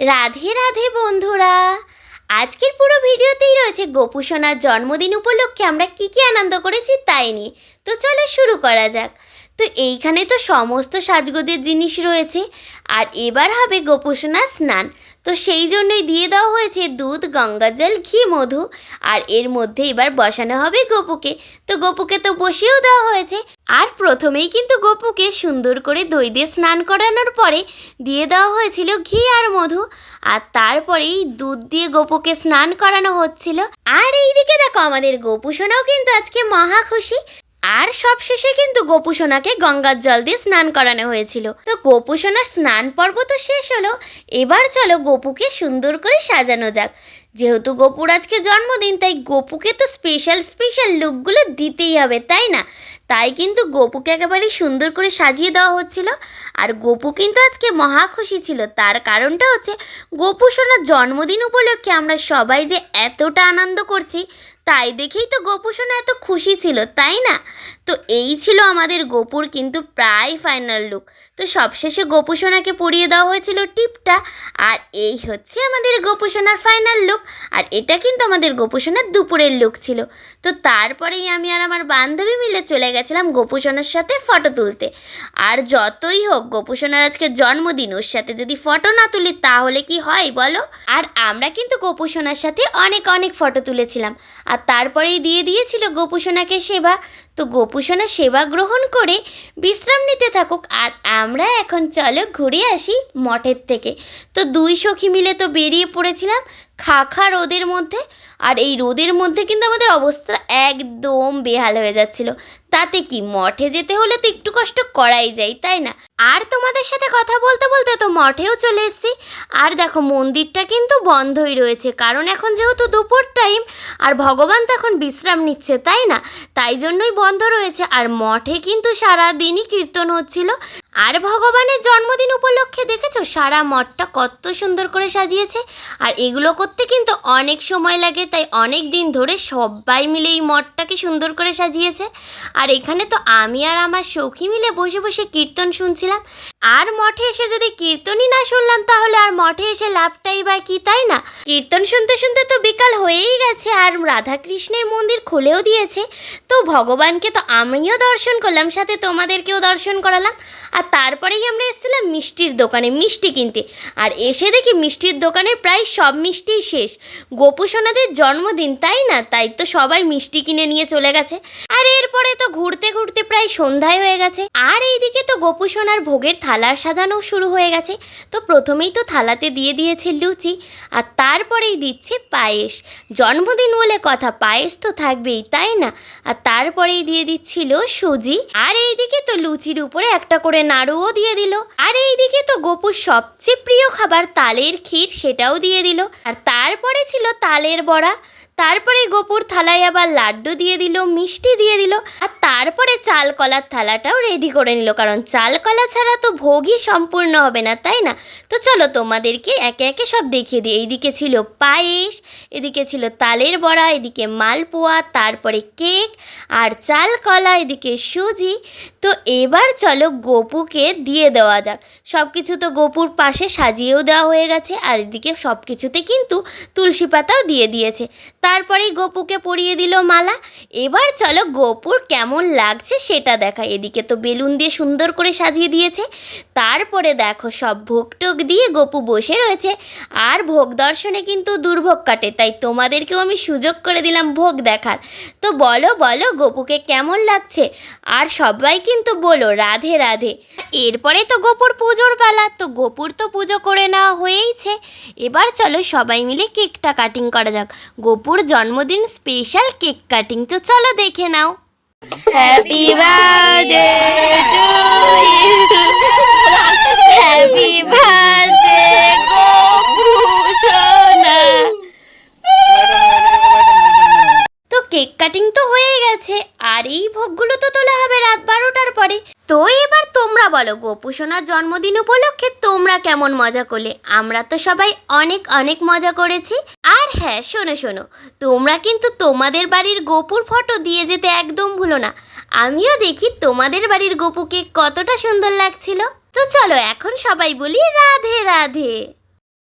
রাধে রাধে বন্ধুরা, আজকের পুরো ভিডিওতেই রয়েছে গোপু সোনার জন্মদিন উপলক্ষে আমরা কি কি আনন্দ করেছি তাই নিয়ে। তো চলো শুরু করা যাক। তো এইখানে তো সমস্ত সাজগোজের জিনিস রয়েছে, আর এবার হবে গোপু সোনার স্নান। তো সেই জন্যই দিয়ে দেওয়া হয়েছে দুধ, গঙ্গাজল, ঘি, মধু, আর এর মধ্যে এবার বসানো হবে গোপুকে। তো গোপুকে তো বসিয়েও দেওয়া হয়েছে, আর প্রথমেই কিন্তু গোপুকে সুন্দর করে দই দিয়ে স্নান করানোর পরে দিয়ে দেওয়া হয়েছিল ঘি আর মধু, আর তারপরেই দুধ দিয়ে গোপুকে স্নান করানো হচ্ছিল। আর এইদিকে দেখো আমাদের গোপু সোনাও কিন্তু আজকে মহা খুশি। আর সবশেষে কিন্তু গোপু সোনাকে গঙ্গার জল দিয়ে স্নান করানো হয়েছিল। তো গোপু সোনার স্নান পর্ব তো শেষ হলো, এবার চলো গোপুকে সুন্দর করে সাজানো যাক। যেহেতু গোপুর আজকে জন্মদিন, তাই গোপুকে তো স্পেশাল লুকগুলো দিতেই হবে, তাই না? তাই কিন্তু গোপুকে একেবারে সুন্দর করে সাজিয়ে দেওয়া হচ্ছিল। আর গোপু কিন্তু আজকে মহা খুশি ছিল, তার কারণটা হচ্ছে গোপু সোনার জন্মদিন উপলক্ষে আমরা সবাই যে এতটা আনন্দ করছি, তাই দেখেই তো গোপু সোনা এত খুশি ছিল, তাই না? তো এই ছিল আমাদের গোপুর কিন্তু প্রায় ফাইনাল লুক। তো সবশেষে গোপু সোনাকে পরিয়ে দেওয়া হয়েছিল টিপটা, আর এই হচ্ছে আমাদের গোপু সোনার ফাইনাল লুক। আর এটা কিন্তু আমাদের গোপু সোনার দুপুরের লুক ছিল। তো তারপরেই আমি আর আমার বান্ধবী মিলে চলে গেছিলাম গোপু সোনার সাথে ফটো তুলতে। আর যতই হোক গোপু সোনার আজকে জন্মদিন, ওর সাথে যদি ফটো না তুলি তাহলে কি হয় বলো? আর আমরা কিন্তু গোপু সোনার সাথে অনেক অনেক ফটো তুলেছিলাম। আর তারপরেই দিয়ে দিয়েছিল গোপু সোনাকে সেবা। তো গোপু সোনা সেবা গ্রহণ করে বিশ্রাম নিতে থাকুক, আর আমরা এখন চলো ঘুরে আসি মঠের থেকে। তো দুই সখী মিলে তো বেরিয়ে পড়েছিলাম খা রোদের মধ্যে। আর এই রোদের মধ্যে কিন্তু আমাদের অবস্থা একদম বেহাল হয়ে যাচ্ছিল। তাতে কি, মঠে যেতে হলে তো একটু কষ্ট করাই যায়, তাই না? আর তোমাদের সাথে কথা বলতে বলতে তো মঠেও চলে এসেছি। আর দেখো মন্দিরটা কিন্তু বন্ধই রয়েছে, কারণ এখন যেহেতু দুপুর টাইম আর ভগবান তো এখন বিশ্রাম নিচ্ছে, তাই না? তাই জন্যই বন্ধ রয়েছে। আর মঠে কিন্তু সারাদিনই কীর্তন হচ্ছিল। আর ভগবানের জন্মদিন উপলক্ষে দেখেছো সারা মঠটা কত সুন্দর করে সাজিয়েছে। আর এগুলো করতে কিন্তু অনেক সময় লাগে, তাই অনেক দিন ধরে সবাই মিলে এই মঠটাকে সুন্দর করে সাজিয়েছে। আর এখানে তো আমি আর আমার সখী মিলে বসে বসে কীর্তন শুনছিলাম। আর মঠে এসে যদি কীর্তনই না শুনলাম তাহলে আর মঠে এসে লাভটাই বা কি, তাই না? কীর্তন শুনতে শুনতে তো বিকাল হয়েই গেছে, আর রাধাকৃষ্ণের মন্দির খুলেও দিয়েছে। তো ভগবানকে তো আমিও দর্শন করলাম, সাথে তোমাদেরকেও দর্শন করালাম। আর তারপরেই আমরা এসেছিলাম মিষ্টির দোকানে মিষ্টি কিনতে। আর এসে দেখি মিষ্টির দোকানের প্রায় সব মিষ্টিই শেষ। গোপু সোনাদের জন্মদিন, তাই না? তাই তো সবাই মিষ্টি কিনে নিয়ে চলে গেছে। আর এরপরে তো ঘুরতে ঘুরতে প্রায় সন্ধ্যায় হয়ে গেছে। আর এইদিকে তো গোপু সোনার ভোগের থালা সাজানো শুরু হয়ে গেছে। তো প্রথমেই তো থালাতে দিয়ে দিয়েছে লুচি, আর তারপরেই দিচ্ছে পায়েস। জন্মদিন বলে কথা, পায়েস তো থাকবেই, তাই না? আর তারপরেই দিয়ে দিচ্ছিল সুজি। আর এইদিকে তো লুচির উপরে একটা করে নাড়ুও দিয়ে দিল। আর এইদিকে তো গোপুর সবচেয়ে প্রিয় খাবার তালের ক্ষীর, সেটাও দিয়ে দিল। আর তারপরে ছিল তালের বড়া। তারপরে গোপুর থালায় আবার লাড্ডু দিয়ে দিল, মিষ্টি দিয়ে দিল। আর তারপরে চাল কলার থালাটাও রেডি করে নিল, কারণ চাল কলা ছাড়া তো ভোগই সম্পূর্ণ হবে না, তাই না? তো চলো তোমাদেরকে একে একে সব দেখিয়ে দিই। এইদিকে ছিল পায়েস, এদিকে ছিল তালের বড়া, এদিকে মালপোয়া, তারপরে কেক আর চাল কলা, এদিকে সুজি। তো এবার চলো গোপুকে দিয়ে দেওয়া যাক। সব কিছু তো গোপুর পাশে সাজিয়েও দেওয়া হয়ে গেছে, আর এদিকে সব কিছুতে কিন্তু তুলসী পাতাও দিয়ে দিয়েছে। তারপরেই গোপুকে পরিয়ে দিল মালা। এবার চলো গোপুর কেমন লাগছে সেটা দেখা। এদিকে তো বেলুন দিয়ে সুন্দর করে সাজিয়ে দিয়েছে। তারপরে দেখো সব ভোগ টোগ দিয়ে গোপু বসে রয়েছে। আর ভোগ দর্শনে কিন্তু দুর্ভোগ কাটে, তাই তোমাদেরকেও আমি সুযোগ করে দিলাম ভোগ দেখার। তো বলো বলো গোপুকে কেমন লাগছে? আর সবাই কিন্তু বলো রাধে রাধে। এরপরে তো গোপুর পুজোর পালা। তো গোপুর তো পুজো করে নেওয়া হয়েইছে। এবার চলো সবাই মিলে কেকটা কাটিং করা যাক। গোপুর জন্মদিন স্পেশাল কেক কাটিং, তো চলো দেখে নাও। Happy birthday to you, happy birthday Gopu সোনা। তো কেক কাটিং তো হয়ে গেছে, আর এই ভোগগুলো তো তোলা হবে রাত 12টার পরে। তো এবার তোমরা বলো গোপু সোনার জন্মদিন উপলক্ষে তোমরা কেমন মজা করলে? আমরা তো সবাই অনেক অনেক মজা করেছি। আর হ্যাঁ শোনো শোনো, তোমরা কিন্তু তোমাদের বাড়ির গোপুর ফটো দিয়ে যেতে একদম ভুলো না। আমিও দেখি তোমাদের বাড়ির গোপুকে কতটা সুন্দর লাগছিল। তো চলো এখন সবাই বলি রাধে রাধে।